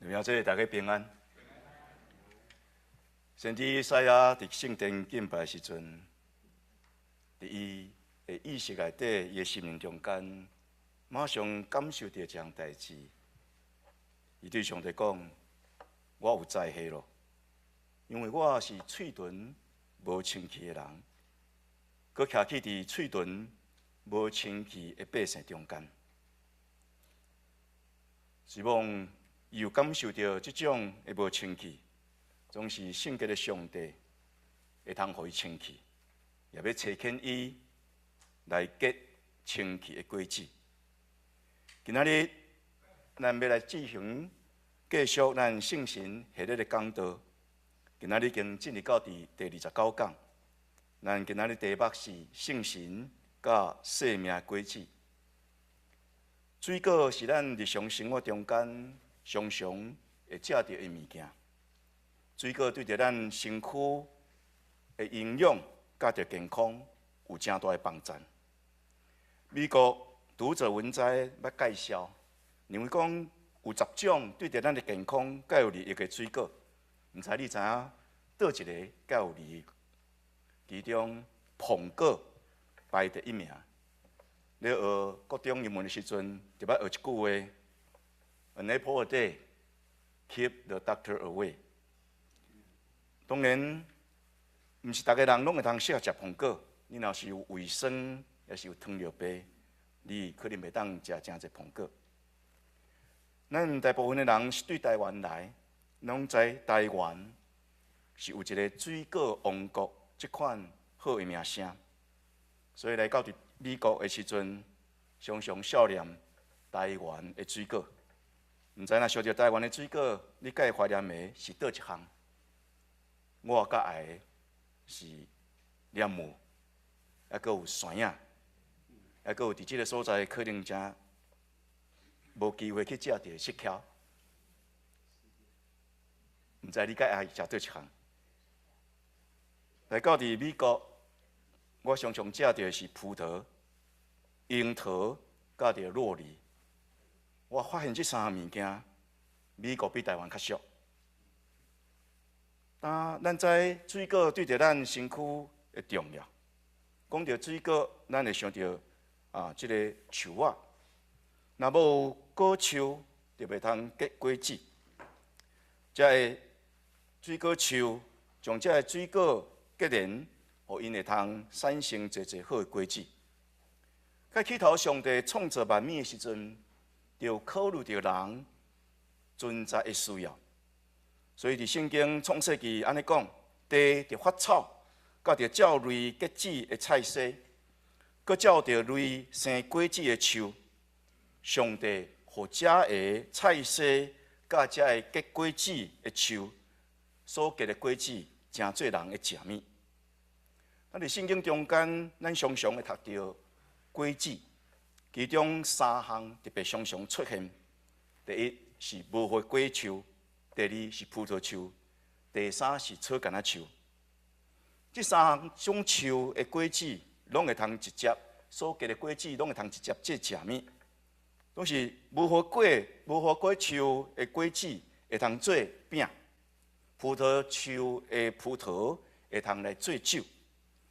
明仔大家平安。先知以赛亚伫圣殿敬拜时阵，伫伊的意识内底，伊的心灵中间，马上感受到一项代志。伊对上帝讲：“我有灾祸咯，因为我是嘴唇无清气的人，佮徛起伫嘴唇无清气的百姓中间。”希望伊有感受到即种的无清气，总是圣洁的上帝会通互伊清气，也要找见伊来结清气的果子。今仔日咱要来继续咱圣神系列的讲道。今仔日已经进入到第29讲，咱今仔日题目是圣神甲生命果子。水果是咱日常生活中间常常会食到的物件。水果对着咱身躯的营养甲着健康有正大的帮助。美国读者文摘要介绍，认为讲有10种对着咱的健康较有利益的水果，毋知你知影倒一个较有利益？其中苹果排第1名。咧学各种英文的时阵，就要学一句话 ：“An apple a day keep the doctor away。”当然，毋是逐个人拢会通适合食苹果。你若是有胃酸，也是有糖尿病，你可能袂当食真侪苹果。咱大部分的人是对台湾来，拢知台湾是有一个水果王国这款好的名声，所以来到美国的时阵，常常笑念台湾的水果。毋知若想到台湾的水果，你该怀念的是倒一项？我较爱的是莲雾，还佫有山影，还佫有伫即个所在可能真无机会去食到石桥。毋知你该爱食倒一项？来到美国，我常常食到的是葡萄、樱桃，甲着洛梨。我发现这3项物件，美国比台湾较俗。咱知水果对着咱身躯的重要。讲到水果，咱会想到即个树仔。若无果树，就袂通结果子。这个水果树将这个水果结连，互因会通产生侪好的果子。在起头，上帝创造万物的时阵，就考虑到人存在的需要。所以伫圣经创世纪安尼讲，地着发草，甲着照类结子的菜色，佮照着类生果子的树。上帝互遮个菜色，甲遮个结果子的树所结的果子，诚做人的食物。伫圣经中间，咱常常会读到果子，其中3项特别常常出现。第一是无花果树。第2是葡萄树，第3是草橄榄树。这3种树的果子，拢会通直接所结的果子，拢会通直接做食物。都是无花果树的果子会通做饼，葡萄树的葡萄会通来做酒，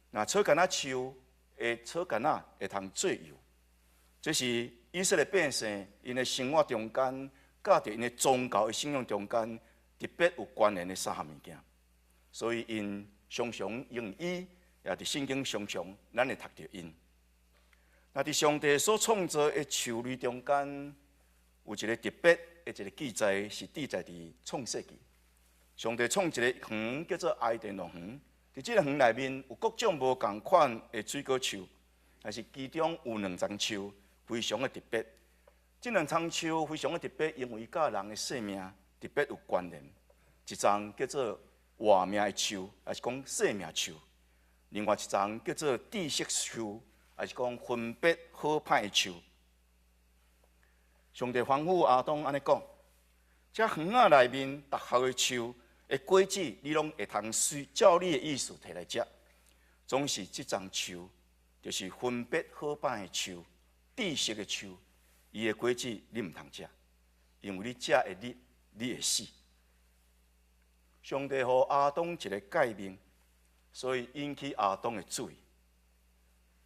那草橄榄树的草橄榄会通做油。这是以色列百姓因的生活中间。甲着因的宗教的信仰中间特别有关联的3项物件，所以因常常用伊，也伫圣经常常咱会读到因。那伫上帝所创造的树类中间，有一个特别的一个记载，是记载伫创世纪。上帝创一个园叫做埃甸农园，伫这个园内面有各种无同款的水果树，但是其中有2丛树非常的特别。这2丛树非常的特别，因为伊甲人的生命特别有关联。一丛叫做活命的树，还是讲生命树；另外一丛叫做知识树，还是讲分别好歹的树。上帝吩咐亚当安尼讲：，这园仔内面逐项的树的果子，你拢会通照你的意思摕来食。总是这丛树，就是分别好歹的树，知识的树。伊的果子你毋通食，因为你食会你会死。上帝予亚当一个诫命，所以引起亚当的注意。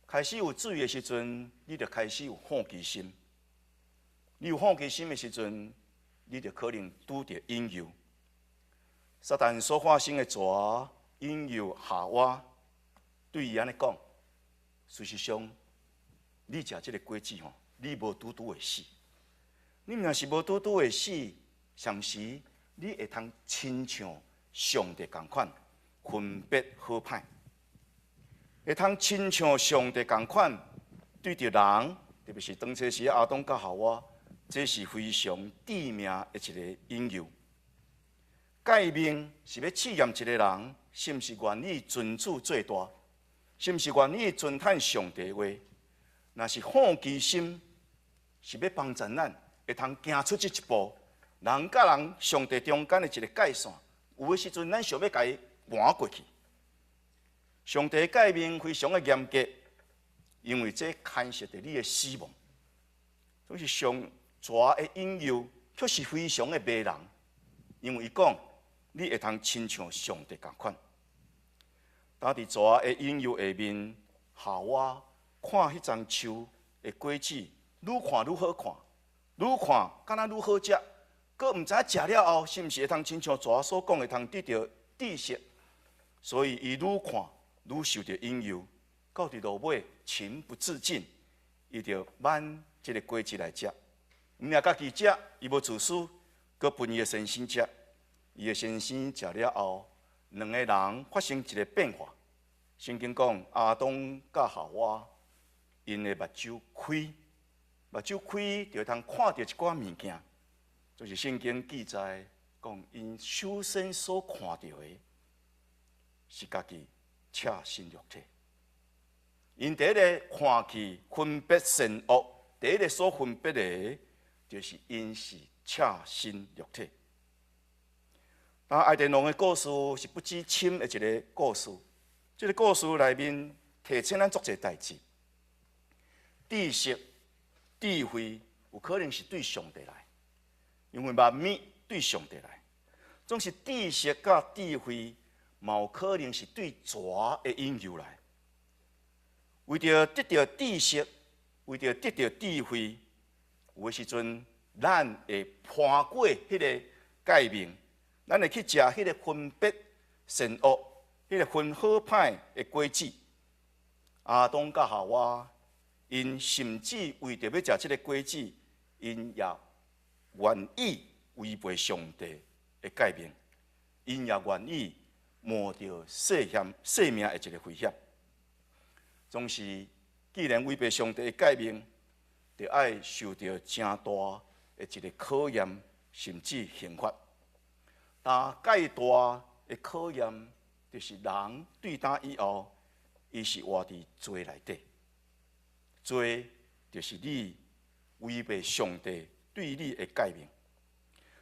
开始有注意的时阵，你就开始有好奇心。你有好奇心的时阵，你就可能拄着引诱。撒旦所发生的蛇引诱夏娃，对伊安尼讲，事实上，你食这个果子吼，你无拄会死。你若是无拄会死，上时你会通亲像上帝同款，分别好歹，会通亲像上帝同款，对着人，特别是当初时亚当甲夏娃，这是非常致命的一个引诱。诫命是要试验一个人是毋是愿意遵主做大，是毋是愿意遵探上帝的话。若是好奇心，是要帮助咱会通行出这一步。人甲人、上帝中间的一个界线，有的时阵咱想要甲伊搬过去。上帝的诫命非常的严格，因为这牵涉着你的死亡。总是上蛇的引诱，却是非常的迷人，因为伊讲。你会通亲像上帝同款。当伫蛇的引诱下面，夏娃看迄丛树的果子，愈看愈好看，愈看敢若愈好食，佫毋知食了后是毋是会通亲像蛇所讲的，通得到知识。所以伊愈看愈受到引诱，到伫落尾情不自禁，伊就挽即个果子来食。毋若家己食，伊无自私，佫分伊的先生食。伊的先生食了后，两个人发生一个变化。圣经讲，亚当甲夏娃，因的目睭开，目睭开就通看到一寡物件，就是圣经记载讲，因首先所看到的，是家己赤身肉体。因第一个看去分别善恶，第一个所分别的，就是因是赤身肉体。爱田龙的故事是不知深的一个故事。这个故事内面提醒咱足侪代志。知识、智慧有可能是对上帝来，因为万物对上帝来。总是知识甲智慧，嘛有可能是对蛇的引诱来。为着得到知识，为着得到智慧，有的时阵咱会攀过迄个界面。咱会去食迄个分别善恶、迄个分好歹的果子。亚当甲夏娃，因甚至为着要食即个果子，因也愿意违背上帝的诫命，因也愿意冒着性命的一个危险。总是既然违背上帝的诫命，就爱受到真大的一个考验，甚至刑罚。但介大的考验，就是人对打以后，伊是活伫罪内底。罪就是你违背上帝对你的诫命。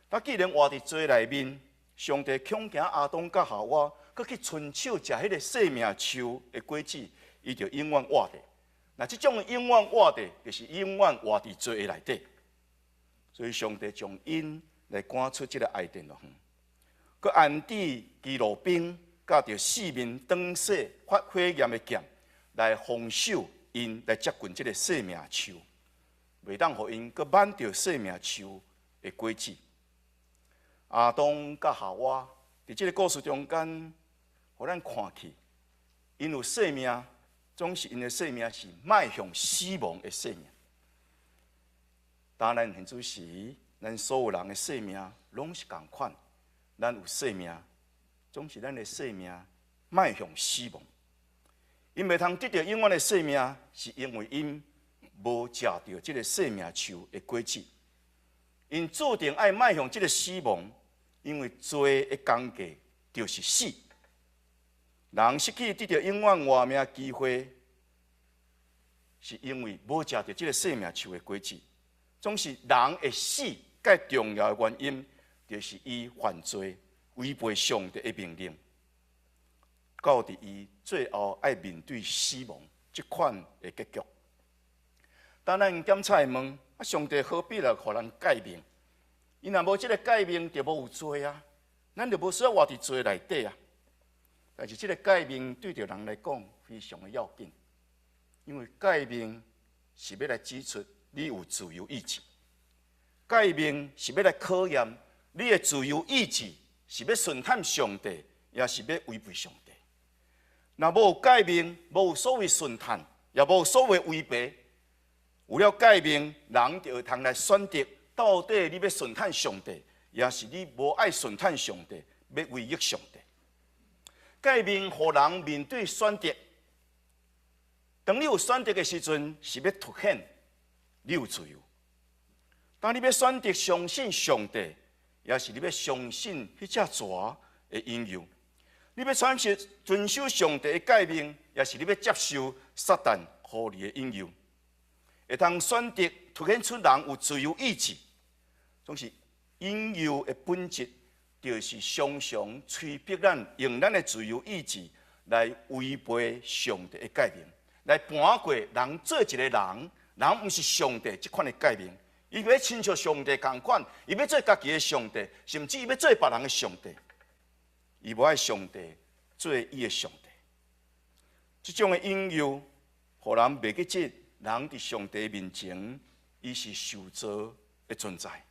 那既然活伫罪内面，上帝恐惊亚当甲夏娃，佮去伸手食迄个生命树的果子，伊就永远活伫。那这种永远活伫，就是永远活伫罪内底。所以上帝将因来赶出这个爱甸园。佮安置基路兵，甲着四面灯火发火焰的剑，来防守因来接近这个生命树，袂当互因佮挽着生命树的果子。亚当甲夏娃伫这个故事中间，互咱看去，因有生命，总是因的生命是迈向死亡的生命。当然，现主时，咱所有人的生命拢是共款。咱有生命，总是咱的生命迈向死亡。因袂通得到永远的生命，是因为因无食到这个生命树的果子。因注定爱迈向这个死亡，因为罪的工价就是死。人失去得到永远活命的机会，是因为无食到这个生命树的果子。总是人会死，最重要的原因。就是伊犯罪，违背上帝的命令，到伫伊最后爱面对死亡这款的结局。当咱检查问，上帝何必来互人诫命？伊若无即个诫命，就无有罪啊，咱就无需要活伫罪内底啊。但是即个诫命对着人来讲非常的要紧，因为诫命是要来指出你有自由意志，诫命是要来考验你的自由意志是要顺探上帝，也是要违背上帝。若无有诫命，无有所谓顺探，也无有所谓违背。有了诫命，人就会通来选择，到底你要顺探上帝，也是你无爱顺探上帝，要违逆上帝。诫命互人面对选择，当你有选择的时阵，是要凸显你有自由。当你要选择相信上帝，也是你要相信迄只蛇的引诱。你要选择遵守上帝的诫命，也是你要接受撒旦互你的引诱。会通选择凸显出人有自由意志，总是引诱的本质，就是常常催逼咱用咱的自由意志来违背上帝的诫命，来盘过人做一个人，人毋是上帝这款的诫命。伊要亲像上帝同款，伊要做家己的上帝，甚至伊要做别人的上帝。伊无爱上帝做伊的上帝。这种的引诱，互人袂记得人伫上帝面前，伊是受造的存在。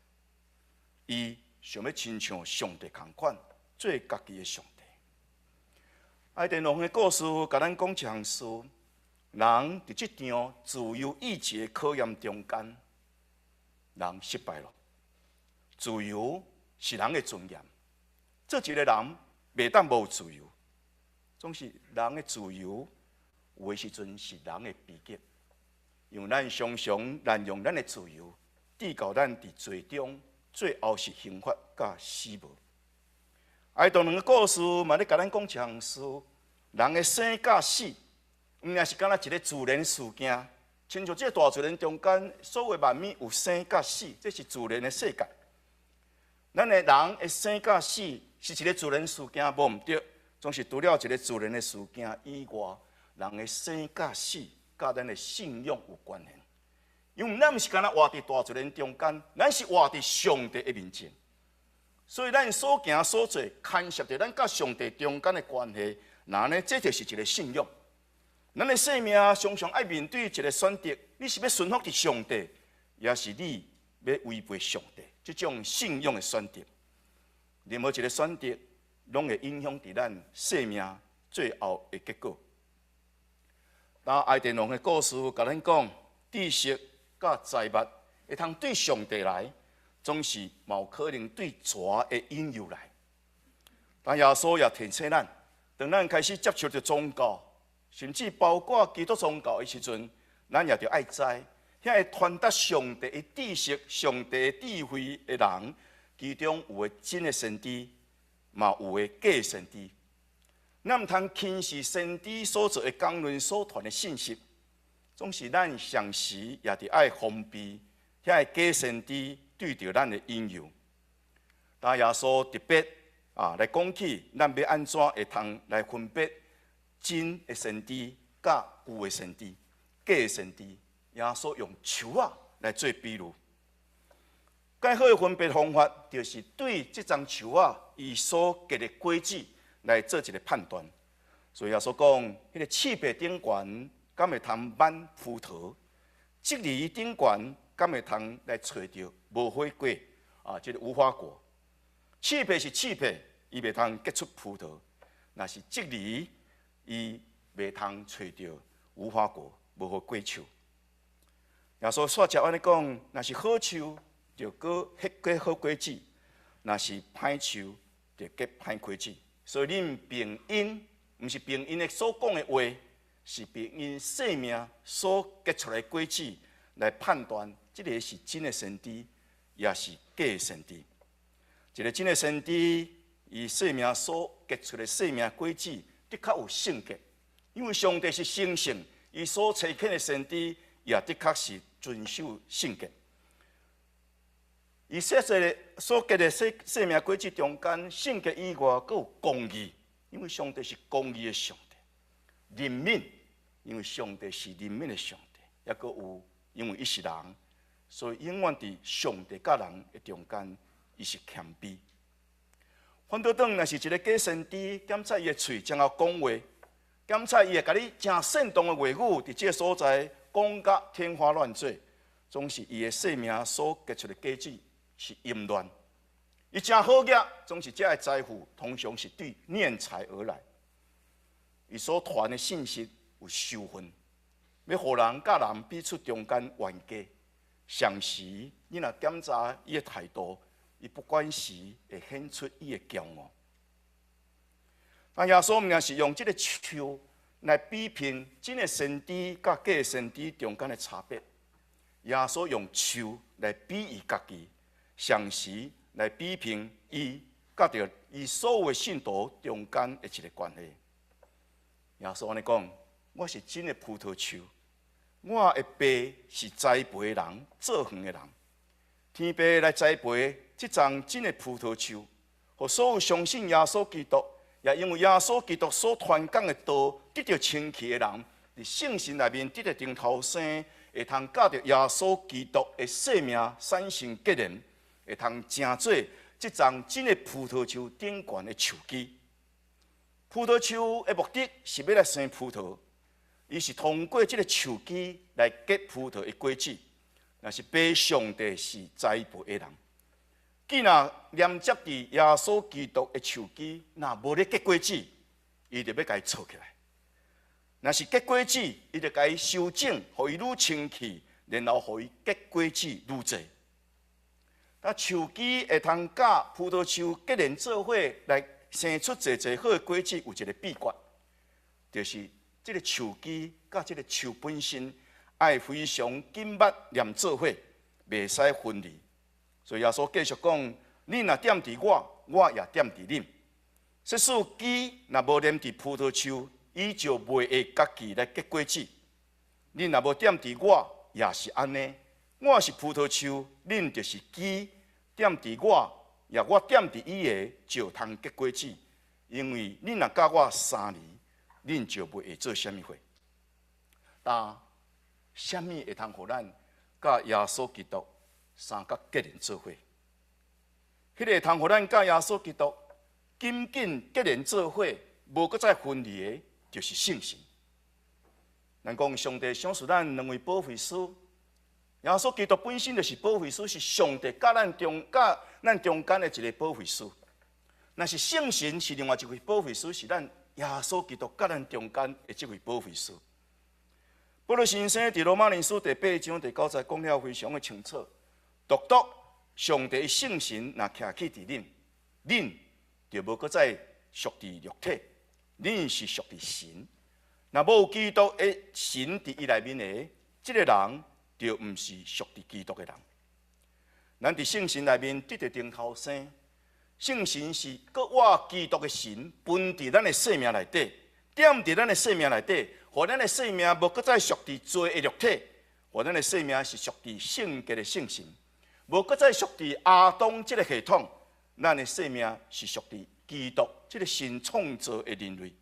伊想要亲像上帝同款，做家己的上帝。爱电龙的故事，甲咱讲一项事：人伫这场自由意志的考验中间，人失败了。自由是人的尊严，做一个人袂当无自由，总是人的自由，有的时阵是人的悲剧。因为咱常常滥用咱的自由，致到咱伫罪中，最后是刑罚甲死亡。爱动两个故事嘛，咧甲咱讲一项事：人的生甲死，毋也是敢若一个自然事件。亲像这个大自然中间，所有万物有生甲死，这是自然的世界。咱的人的生甲死是一个自然事件，无毋对，总是除了一个自然的事件以外，人的生甲死。甲咱的信仰有关联，因为咱毋是敢若活伫大自然中间，咱是活伫上帝的面前，所以咱所行所做，牵涉着咱甲上帝中间的关系。那呢，这就是一个信仰。咱的生命常常爱面对一个选择：你是要顺服伫上帝，也是你要违背上帝。这种信仰的选择，任何一个选择，拢会影响伫咱生命最后的结果。当爱电龙的故事甲咱讲，知识甲财物会通对上帝来，总是有可能对蛇的引诱来。但耶稣也提醒咱，当咱开始接触着宗教，甚至包括基督宗教的时阵，咱也着爱知，遐会传达上帝的知识、上帝的智慧的人，其中有的真的先知，嘛有的假先知。咱毋通轻视先知所做的讲论所传的信息，总是咱常时也得爱防备遐个假先知对着咱的引诱。但耶稣特别来讲起，咱要安怎会通来分别真的先知甲有的先知、假的先知？耶稣用树仔来做比喻。介好的分别方法，就是对这张树仔伊所结的果子来做一个判断。所以耶稣讲，迄个刺皮顶悬，敢会通挽葡萄；蒺藜顶悬，敢会通来找着无花果这个无花果。刺皮是刺皮，伊袂通结出葡萄；若是蒺藜，伊袂通找着无花果，无好果树。耶稣煞接安尼讲，若是好树，就结好果子；若是歹树，就结歹果子。所以恁凭因，毋是凭因的所讲的话，是凭因生命所结出来的果子来判断，这个是真的先知，也是假的先知。一个真的先知，伊生命所结出的生命果子，的确有圣洁，因为上帝是圣性，伊所差遣的先知，也的确是遵守圣洁。伊所结的生命果子中间，圣洁以外，佫有公义，因为上帝是公义的上帝；怜悯，因为上帝是怜悯的上帝；也佫有，因为伊是人，所以永远伫上帝甲人的中间伊是谦卑。反倒当若是一个假先知，检查伊的喙，将要讲话，检查伊会甲你真煽动的话语，伫这个所在讲甲天花乱坠，总是伊的性命所结出的果子是淫乱。伊真好业，总是这个财富通常是对敛财而来。伊所传的信息有羞愤，要互人甲人彼此中间冤家。上时你若检查伊的态度，伊不管时会显出伊的骄傲。但耶稣毋是用这个手来比拼真的先知甲假先知中间的差别。耶稣用手来比喻家己，上时来比拼伊甲着伊所有的信徒中间的一个关系。耶稣安尼讲：我是真的葡萄树，我的爸是栽培的人，做园的人。天父来栽培这丛真的葡萄树，互所有相信耶稣基督，也因为耶稣基督所传讲的道得到清气的人，伫圣神内面得到顶头生，会通教着耶稣基督的生命产生结连，会通成做这丛真的葡萄树顶悬的树基。葡萄树的目的是要来生葡萄，伊是通过这个树基来结葡萄的果子。若是被上帝是栽培的人，既然连接伫耶稣基督的树基，若无咧结果子，伊就要甲伊错起来。若是结果子，伊就甲伊修整，互伊愈清气，然后互伊结果子愈多。那树基会通甲葡萄树结连做伙来生出侪侪好的果子，有一个秘诀，就是这个树基甲这个树本身爱非常紧密连做伙，袂使分离。所以耶稣继续讲：恁若踮伫我，我也踮伫恁。即使基若无连伫葡萄树，伊就袂会家己来结果子。恁若无踮伫我，也是安尼。我是葡萄树，恁就是基，踮伫我，也我踮伫伊个，就通结果子。因为恁若甲我3年，恁就袂会做啥物货。但啥物会通互咱甲耶稣基督三角结连做伙？迄个会通互咱甲耶稣基督紧紧结连做伙，无搁再分离的，就是圣神。咱讲上帝赏赐咱两位保惠师，耶稣基督本身就是保惠师，是上帝甲咱中间的一个保惠师。若是圣神是另外一位保惠师，是咱耶稣基督甲咱中间的这位保惠师。保罗先生伫罗马人书第8章第9节讲了非常的清楚，独上帝的圣神若徛起伫恁，恁就无搁再属伫肉体，恁是属伫神。若无有基督的神伫伊内面的，这个人就毋是属伫基督的人。咱伫圣神内面得到顶头生，圣神是搁活基督的神，分伫咱的生命内底，踮伫咱的生命内底。互咱的生命无搁再属伫罪的肉体，互咱的生命是属伫圣洁的圣神，无搁再属伫亚当这个系统。咱的生命是属伫基督这个新创造的人类。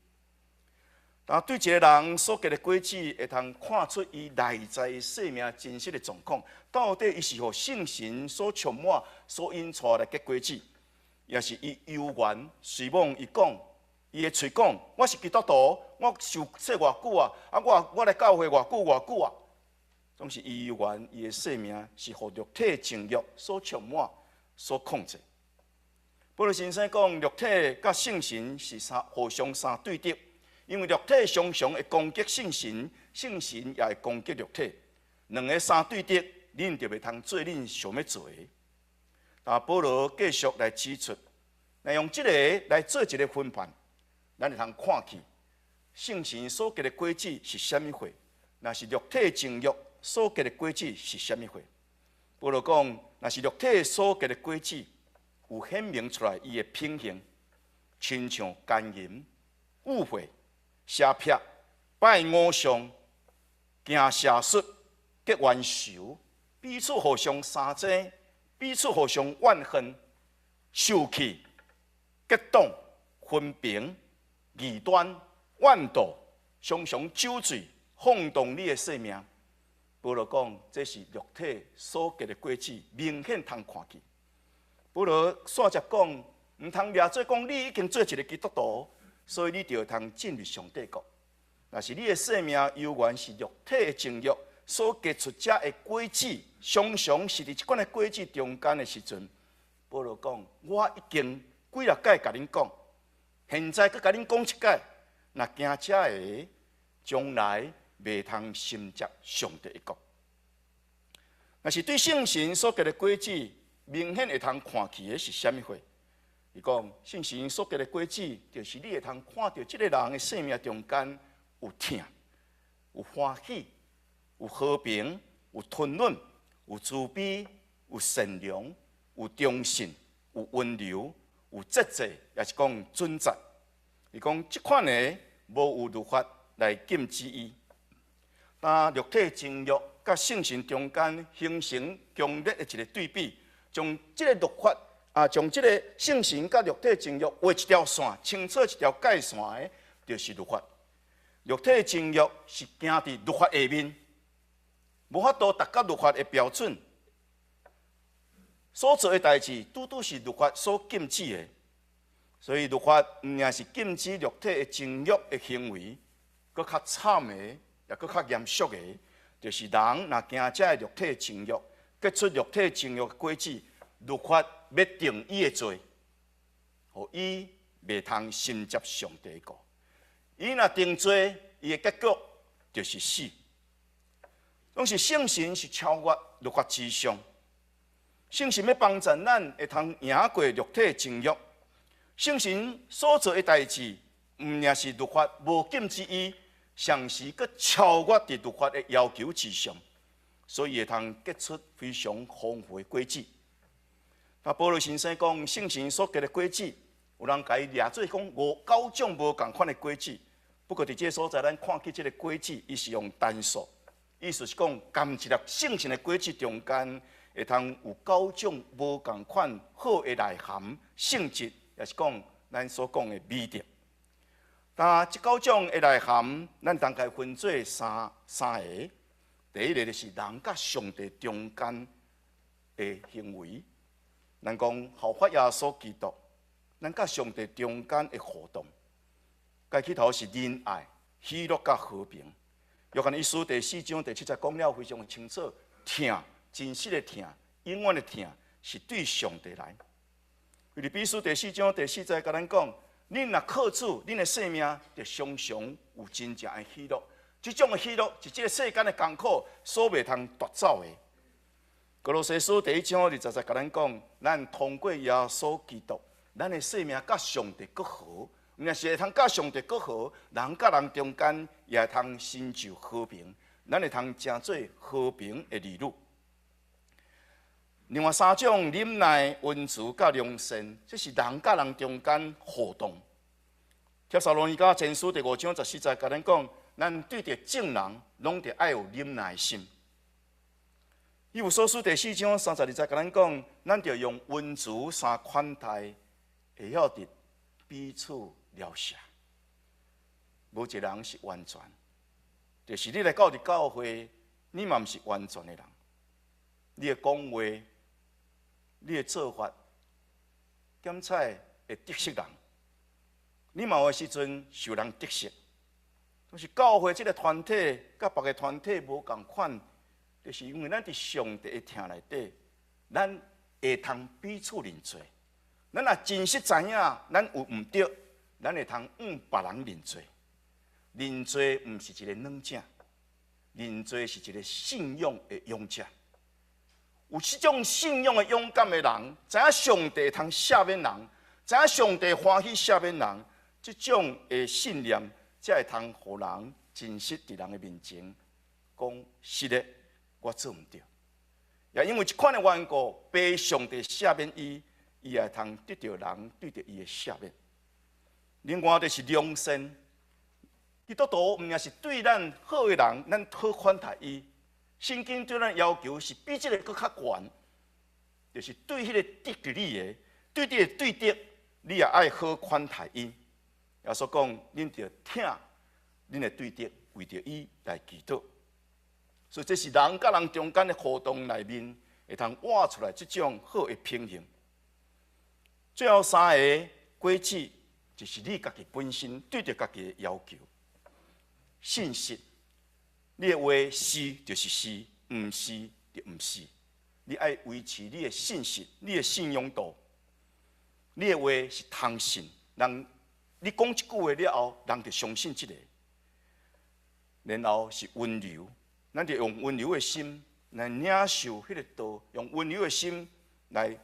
但对一个人所结的果子，会通看出伊内在生命真实的状况，到底伊是互圣神所充满、所引出来结果子，也是伊幽怨随往伊讲。伊的嘴讲，我是基督徒，我受洗偌久啊，我来教会偌久啊，总是伊原伊的生命是互肉体情欲所充满、所控制。保罗先生讲，肉体甲圣神是互相相对立，因为肉体常常会攻击圣神，圣神也会攻击肉体，两个相对立，恁就袂通做恁想要做的。但保罗继续来指出，来用这个来做一个分判。咱会通看去，圣神所结的果子是啥物货？若是肉体情欲所结的果子是啥物货？保罗讲，若是肉体所结的果子，有显明出来伊的品行，亲像奸淫、误会、邪僻、拜偶像、行邪术、结冤仇，彼此互相相争，彼此互相怨恨、受气、结党、分平。异端、怨妒，常常酒醉，晃动你的生命。保罗讲，这是肉体所结的果子，明显通看见。保罗煞接讲，毋通掠做讲你已经做一个基督徒，所以你就通进入上帝国。若是你的生命由原是肉体的情欲所结出遮的果子，常常是伫即款的果子中间的时阵，保罗讲：我已经几啊届甲恁讲，现在佮甲恁讲一届，若惊遮个将来袂通心接上帝的国。若是对圣神所结的果子，明显会通看起的是啥物货？伊讲圣神所结的果子，就是你会通看到即个人的生命中间有疼、有欢喜、有和平、有吞忍、有慈悲、有善良、有忠信、有温柔、有节制，也是讲准则。伊讲即款的无有律法来禁止伊，但肉体情欲甲圣神中间形成强烈的一个对比，将即个律法将即个圣神甲肉体情欲画一条线，清楚一条界线的，就是律法。肉体情欲是行伫律法下面，无法度达到律法的标准，所做的代志拄拄是律法所禁止的。所以律法毋仅是禁止肉体的情欲的行为，搁较惨的，也搁较严肃的，就是人若惊遮肉体的情欲，结出肉体情欲的果子，律法要定伊的罪，互伊袂通心接上帝的国。伊若定罪，伊的结局就是死。总是圣神是超越律法之上，圣神要帮助咱会通赢过肉体的情欲。圣神所做的代志，毋仅是律法无禁止伊，上时阁超越伫律法的要求之上，所以会通结出非常丰富的果子。那保罗先生讲，圣神所结的果子，有人甲伊掠做讲9种无共款的果子。不过伫这个所在，咱看起这个果子，伊是用单数，意思是讲，含一粒圣神的果子中间，会通有9种无共款好的内涵性质。也是讲咱所讲的美德，但这9种的内涵，咱大概分做三个。第一个就是人甲上帝中间的行为，咱讲效法耶稣基督，咱甲上帝中间的互动。该起头是仁爱、喜乐甲和平。约翰一书第4章第7节讲了非常清楚，疼、真实的疼、永远的疼，是对上帝来。腓立比书第4章第4节甲咱讲，恁若靠主，恁的生命就常常有真正的喜乐。这种的喜乐是这个世间的艰苦所袂通夺走的。哥罗西书第1章20节甲咱讲，咱通过耶稣基督，咱的生命甲上帝更好。毋仅是会通甲上帝更好，人甲人中间也会通成就和平，咱会通成做和平的儿女。另外3种忍耐、温慈甲良善，这是人甲人中间互动。帖撒罗尼迦前书第5章14节甲咱讲，咱对着正人，拢得爱有忍耐心。以弗所书第4章32节甲咱讲，咱得用温慈相款待，会晓得彼此了解。无一个人是完全，就是你来到伫教会，你嘛毋是完全的人。你的讲话，你的做法，检采会得罪人，你嘛有时阵受人得罪。就是教会这个团体，甲别个团体无共款，就是因为咱伫上帝的听内底，咱会通彼此认罪。咱若真实知影，咱有毋对，咱会通别人认罪。认罪毋是一个软者，认罪是一个信仰的勇者。有这种信仰的勇敢的人，知影上帝会通赦免人，知影上帝欢喜赦免人，这种的信念，才会通互人真实伫人的面前讲是的，我做毋对。也因为这款的缘故，被上帝赦免伊，伊也通得到人对着伊的赦免。另外就是良善，基督徒毋仅是对咱好的人，咱好款待伊。圣经对咱要求是比这个更较悬，就是对迄个得着你的，对你的对敌，你也爱好款待伊。耶稣讲，恁着听恁的对敌，为着伊来祈祷。所以这是人甲人中间的互动内面，会通挖出来这种好的平衡。最后三个规矩，就是你家己本身对着家己的要求。信息，你的话是就是是，毋是就毋是。你爱维持你的信息，你的信用度。你的话是通信，人你讲一句话了后，人就相信这个。然后是温柔，咱就用温柔的心来领受迄个道，用温柔的心来，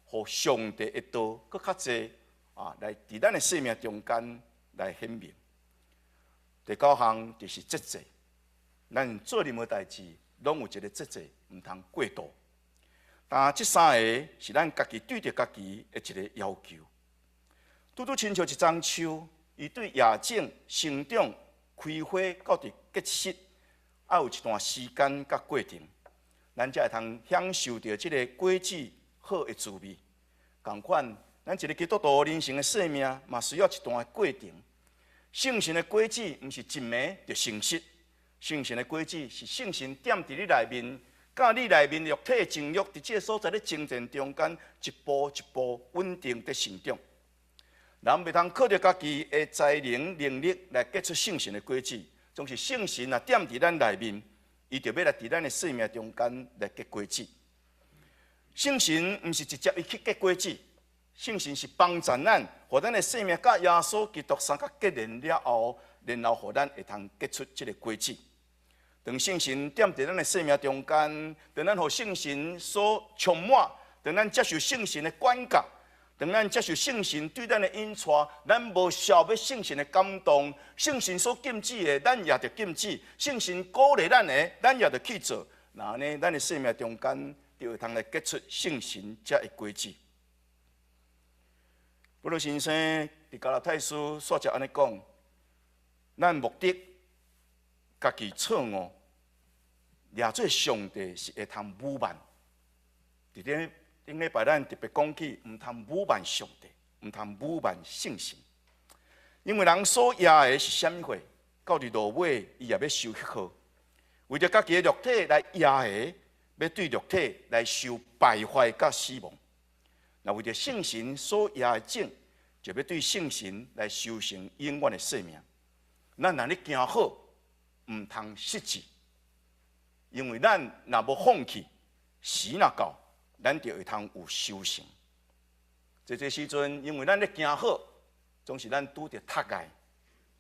互上帝的道搁较济来伫咱的生命中间来显明。第九项就是节制，咱做任何代志，拢有一个节制，毋通过度。但这三个是咱家己对着家己的一个要求。拄拄亲像一丛树，伊对野种生长、开花到伫结实，要有一段时间甲过程，咱才会通享受到这个果子好的滋味。同款，咱一个基督徒人生的生命，嘛需要一段过程。圣神的果子毋是一暝就成熟，圣神的果子是圣神点伫你内面。甲你内面肉体情欲，伫这个所在咧精进中间，一步一步稳定的成长。人袂通靠着家己的才能力来结出圣神的果子，总是圣神啊点伫咱内面，伊就要来伫咱的生命中间来结果子。圣神毋是直接伊去结果子，圣神是帮助咱，互咱的生命甲耶稣基督三角结连了后，然后互咱会通结出这个果子。当圣神点伫咱的生命中间，当咱互圣神所充满，当咱接受圣神的管教，当咱接受圣神对咱的引带，咱无消灭圣神的感动。圣神所禁止的，咱也着禁止；圣神鼓励咱的，咱也着去做。那呢，咱的生命中间就会通来结出圣神这的果子。保罗先生伫加拉太书煞只安尼讲，咱目的家己错误。掠做上帝是会通侮慢，伫顶礼拜咱特别讲起，毋通侮慢上帝，毋通侮慢圣神。因为人所野的是啥物货，到伫落尾伊也要受迄号。为着家己的肉体来野的，要对肉体来受败坏甲死亡。那为着圣神所野的种，就要对圣神来修成永远的生命。咱若咧行好，毋通失志。因为咱若无放弃，时若到，咱就会通有修成。这时阵，因为咱咧行好，总是咱拄着窒碍，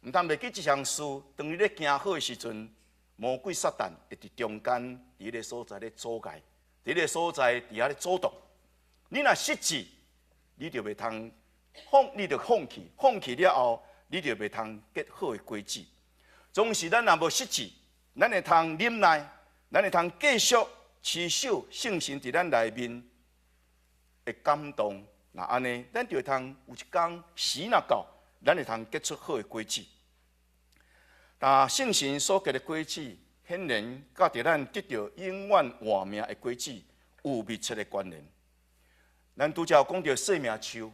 毋通袂记一项事。当你咧行好的时阵，魔鬼撒旦会伫中间，伫迄个所在咧阻碍，伫迄个所在伫遐咧阻挡。你若失志，你就袂通你就放弃，放弃了后，你就袂通结好的果子。总是咱若无失志，咱会通忍耐。咱会通继续持守圣神伫咱内面的感动，那安尼，咱就会通有一天时若到，咱会通结出好的果子。但圣神所结的果子，显然甲伫咱得到永远活命的果子有密切的关联。咱拄则有讲到生命树，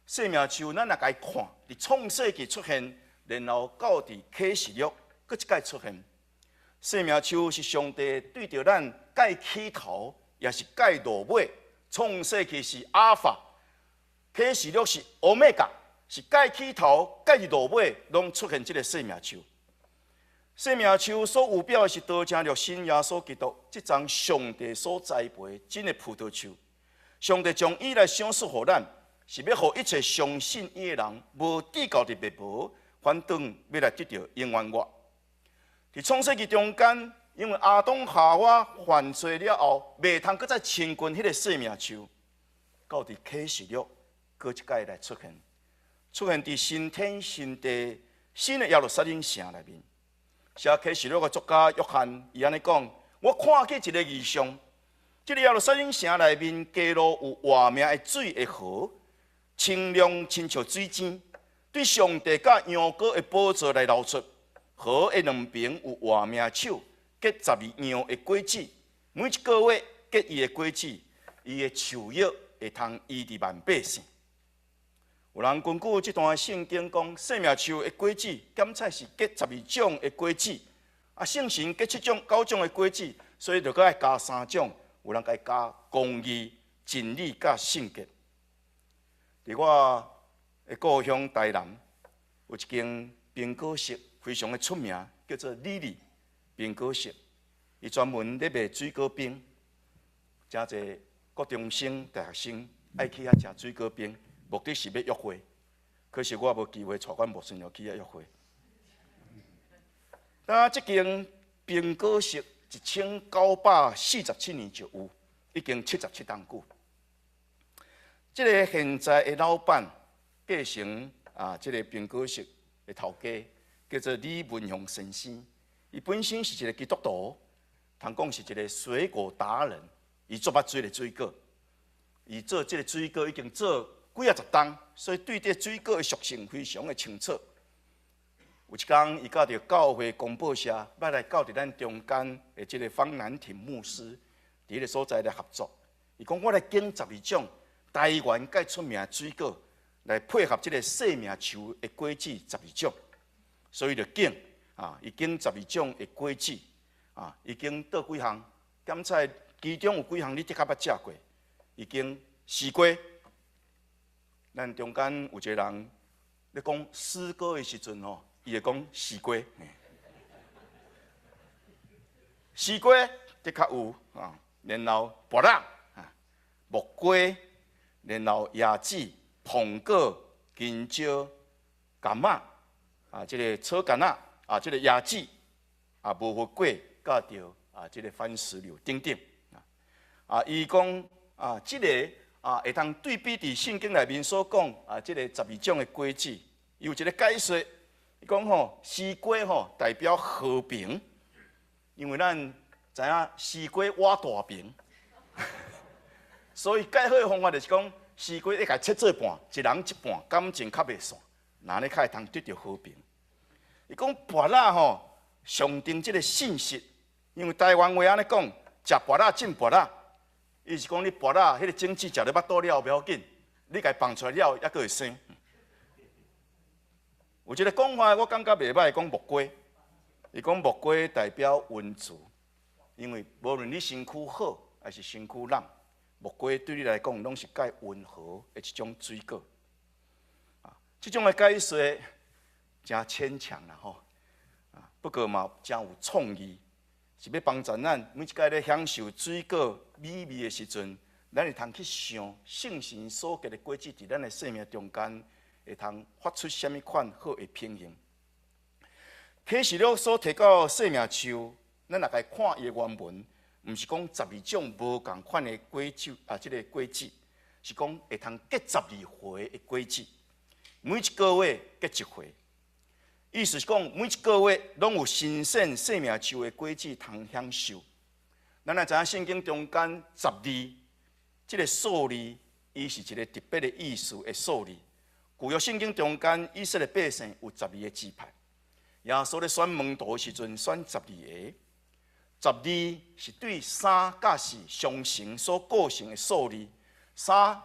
生命树咱若家看，伫创世纪出现，然后到伫启示录搁一摆出现。生命树是上帝对着咱介起头，也是介落尾。创世纪是阿尔法，启示录是欧米伽，是介起头、介落尾，拢出现这个生命树。生命树所有表的是道成肉身耶稣基督，这张上帝所栽培真的葡萄树。上帝将伊来赏赐互咱，是要互一切相信伊的人，无抵到伫灭亡，反倒要来得到永远活。伫创世纪中间，因为亚当夏娃犯罪了后，袂通搁再亲近迄个生命树，到伫启示录，搁一摆来出现伫新天新地新的耶路撒冷城内面。写启示录的作家约翰，伊安尼讲：我看见一个异象，这个耶路撒冷城内面加入有活命的水的河，清亮亲像水晶，对上帝甲羊羔的宝座来流出。河的两边有活命树，结12样的果子，每一个月结伊的果子，伊的树叶会通医治万百姓。有人根据这段圣经讲，生命树的果子检采是结12种的果子，圣神结9种的果子，所以就搁爱加3种，有人该加公义、真理甲圣洁。伫我的故乡台南，有一间冰果室非常的出名，叫做李李冰果室。伊专门咧卖水果冰，真侪高中生、大学生爱去遐食水果冰，目的是要约会。可是我无机会带阮某孙女去遐约会。那即间冰果室1947年就有，已经77档久。即个现在的老板继承即个冰果室的头家叫做李文雄先生。伊本身是一个基督徒，通讲是一个水果达人。伊做捌水的水果，伊做即个水果已经做几啊十档，所以对这水果的属性非常的清楚。有一天，伊甲着教会公报社要来到伫咱中间的即个方南亭牧师伫个所在来合作。伊讲我来种12种台湾介出名的水果，来配合即个生命树的果子12种，所以就种伊种12种的果子伊种倒几项，检测其中有几项你的确捌食过，伊种西瓜。咱中间有一个人咧讲诗歌的时阵伊会讲西瓜。西瓜的确有然后芭乐木瓜。然后椰子、苹果、香蕉、柑仔即个草柑仔即个椰子无花果，甲着即个番石榴等等伊讲即个会通对比伫圣经内面所讲即个12种的果子，有一个解说，伊讲西瓜代表和平，因为咱知影西瓜挖大饼。所以解好的方法就是讲，西瓜你甲切做半，一人一半，感情较袂散，那呢较会通得到和平。伊讲芭乐象征即个信息，因为台湾话安尼讲，食芭乐进芭乐，伊是讲你芭乐迄个种子食了巴肚了不要紧，你甲伊放出来了，还佫会生。有一个讲法，我感觉袂歹，讲木瓜，伊讲木瓜代表温足，因为无论你身躯好还是身躯冷。木瓜对你来讲，拢是介温和的一种水果。这种的解说真牵强啦不过嘛真有创意，是要帮助咱每一届咧享受水果美味的时阵，咱会通去想圣神所结的果子伫咱的生命中间，会通发出什么款好的品行。启示录所提到生命树，咱若来看伊的原文。毋是讲12种无共款的果子即个果子是讲会通结12回的果子，每一个月结一回。意思是讲每一个月拢有新鲜生命树的果子通享受。咱也知影圣经中间12即个数字，伊是一个特别的意思的数字。旧约圣经中间，以色列百姓有12个支派，耶稣咧选门徒的时阵选12个。12是对3甲4相乘所构成的数字。3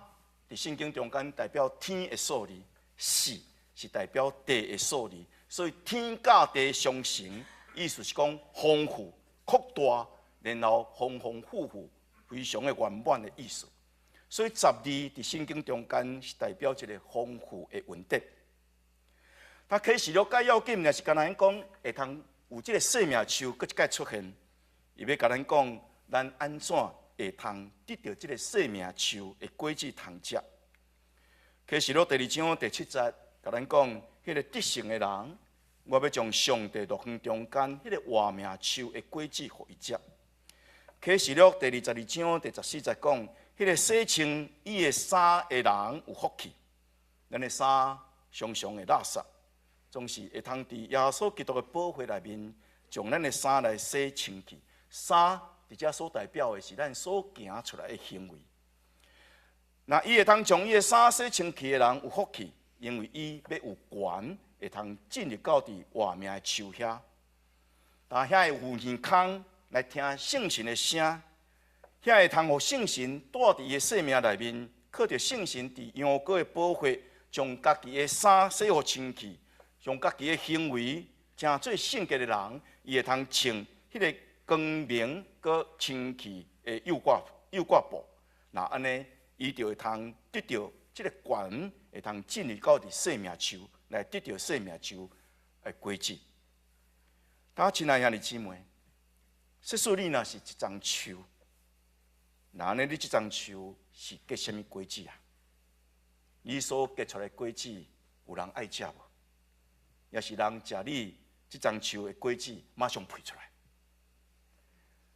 伫圣经中间代表天的数字，4是代表地的数字。所以天甲地相乘，意思是讲丰富、扩大，然后丰丰富富，非常的圆满的意思。所以12伫圣经中间是代表一个丰富的稳定。他启示录介要紧，若是干咱讲会通有即个生命树，搁一摆出现。伊要甲咱讲，咱安怎会通得到即个生命树的果子通食？启示录第2章第7节，甲咱讲，迄个得胜的人，我要将上帝乐园中间迄个活命树的果子互伊食。启示录第22章第14节讲，迄个洗清伊的衫的人有福气。咱的衫常常的垃圾，总是会通伫耶稣基督的保护内面，将咱的衫来洗清去。衫伫遮所代表的是咱所行出来的行为。那伊会通将伊的衫洗清气的人有福气，因为伊要有权会通进入到伫活命的树遐，但遐会有耳孔来听圣神的声，遐会通互圣神带伫伊的生命内面，靠着圣神伫羊羔的保护，将家己的衫洗互清气，将家己的行为正做圣洁的人，伊会通穿迄个光明佮清气的幼挂布，那安尼伊就会通得到这个管会通进入到伫生命树来得到生命树的果子。大家亲爱兄弟姊妹，说说你若是一丛树，那安尼你这丛树是结什么果子啊？你所结出来的果子，有人爱食无？也是人食你这丛树的果子，马上配出来。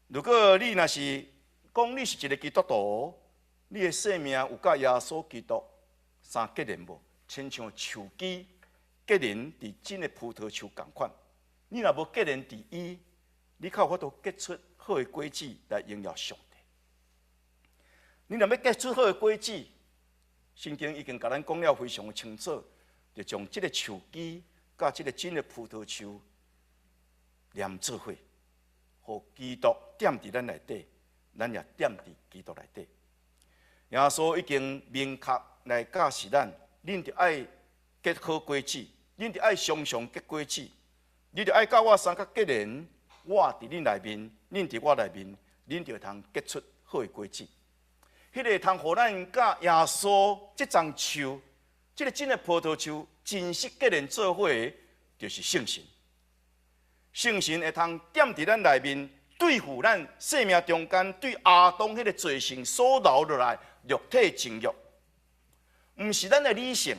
如果你若是讲你是一个基督徒，你的生命有甲耶稣基督相结连无？亲像树枝结连伫真的葡萄树同款。你若无结连伫伊，你靠法度结出好的果子来荣耀上帝。你若要结出好的果子，圣经已经甲咱讲了非常的清楚，就将这个树枝甲这个真的葡萄树连做伙，互基督点伫咱内底，咱也点伫基督内底。耶稣已经明确来教示咱，恁着爱结好果子，恁着爱常常结果子，你着爱甲我相甲结连，我伫恁内面，恁伫我内面，恁就会通结出好的果子。迄个通互咱甲耶稣即丛树，即个真的葡萄树，真实结连做伙，就是圣神。圣神会通点伫咱内面，对付咱生命中间对亚当迄个罪性所留落来肉体情欲，毋是咱的理性，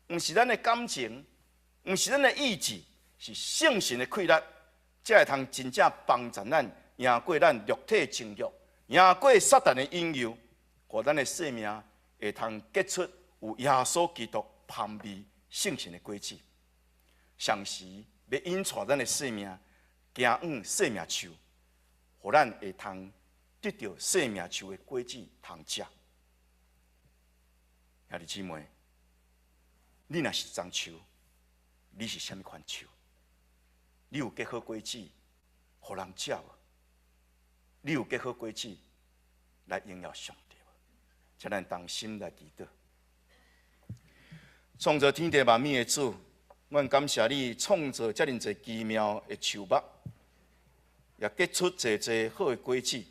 毋是咱的感情，毋是咱的意志，是圣神的气力，才会通真正帮助咱赢过咱肉体情欲，赢过撒旦的引诱，互咱的生命会通结出有耶稣基督香味圣神的果子。上时要引带咱的生命行往生命树，互咱会通得到生命树的果子通食。兄弟姊妹，你若是一丛树，你是啥物款树？你有结好果子，互人食无？你有结好果子来荣耀上帝无？请咱同心来祈祷。创造天地万物的主，阮感谢你创造遮尔侪奇妙的树木，也结出侪侪好的果子。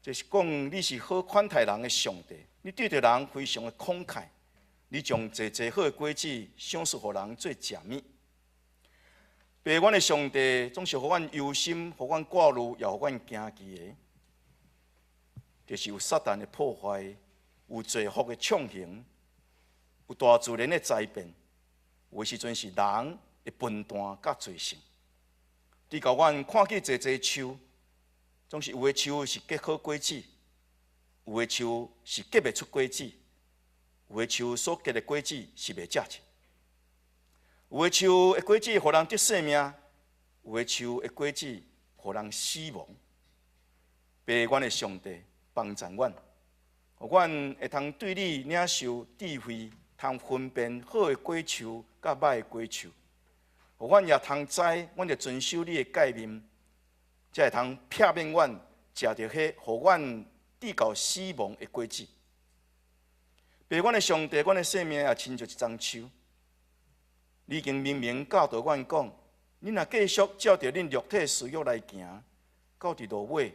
就是讲你是好款待人的上帝，你对着人非常的慷慨，你将侪侪好的果子赏赐予人做食物。爸，阮的上帝总是互阮忧心，互阮挂虑，也互阮惊奇的，就是有撒旦的破坏，有罪恶的创行，有大自然的灾变，有时阵是人的笨蛋甲罪性。你甲阮看见侪侪树，总是有的树是结好果子，有的树是结袂出果子，有的树所结的果子是袂食去。有的树的果子，互人得生命；有的树的果子，互人死亡。爸，阮的上帝帮助阮，互阮会通对你领受智慧，通分辨好的果树甲歹的果树。互阮也通知，阮着遵守你的诫命，才会通避免阮食着迄互阮致到死亡的果子。爸，阮的上帝，阮的生命也亲像一丛树。你已经明明教导阮讲，恁若继续照着恁肉体需要来行，到伫落尾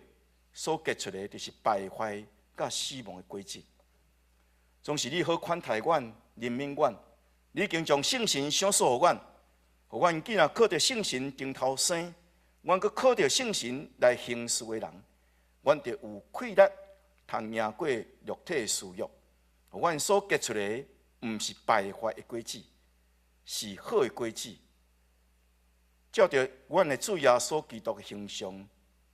所结出来就是败坏甲死亡的果子。总是你好款待阮、怜悯阮，你已经将圣神赏赐予阮，互阮既然靠着圣神顶头生，阮阁靠着圣神来行事的人，阮就有气力通赢过肉体的需要。互阮所结出来，毋是败坏的果子。是好的果子，照着阮的主耶稣基督的形象，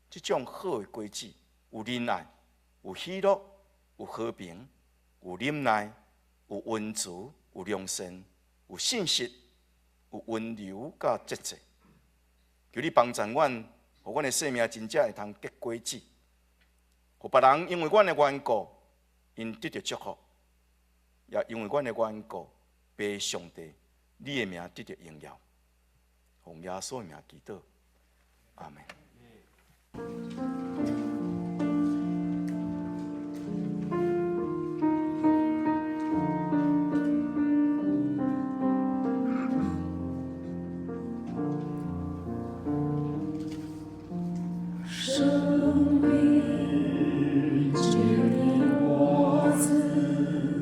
这种好的果子有仁爱、有喜乐、有和平、有忍耐、有温慈、有良善、有信实、有温柔甲节制。求你帮助阮，互阮的生命真正会通结果子，互别人因为阮的缘故，因得到祝福，也因为阮的缘故，被上帝。你的名得到荣耀，奉耶稣的名祈祷，阿门。生命决定我自。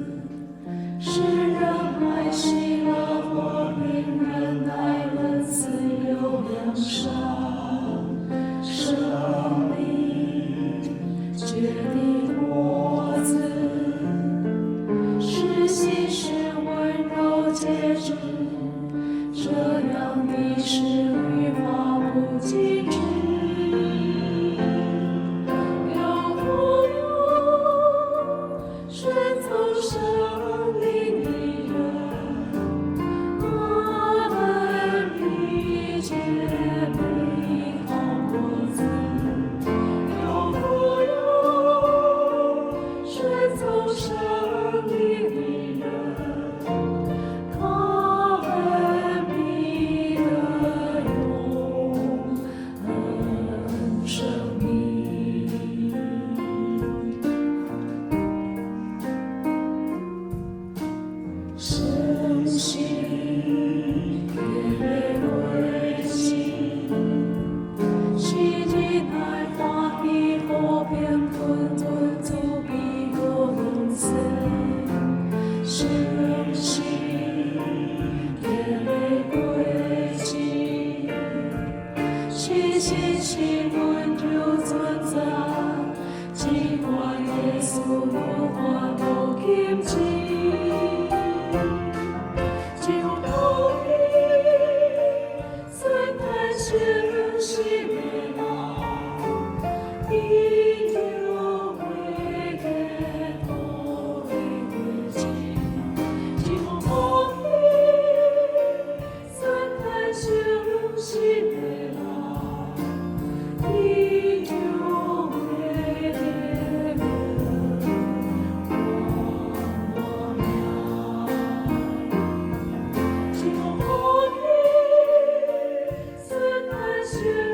雪。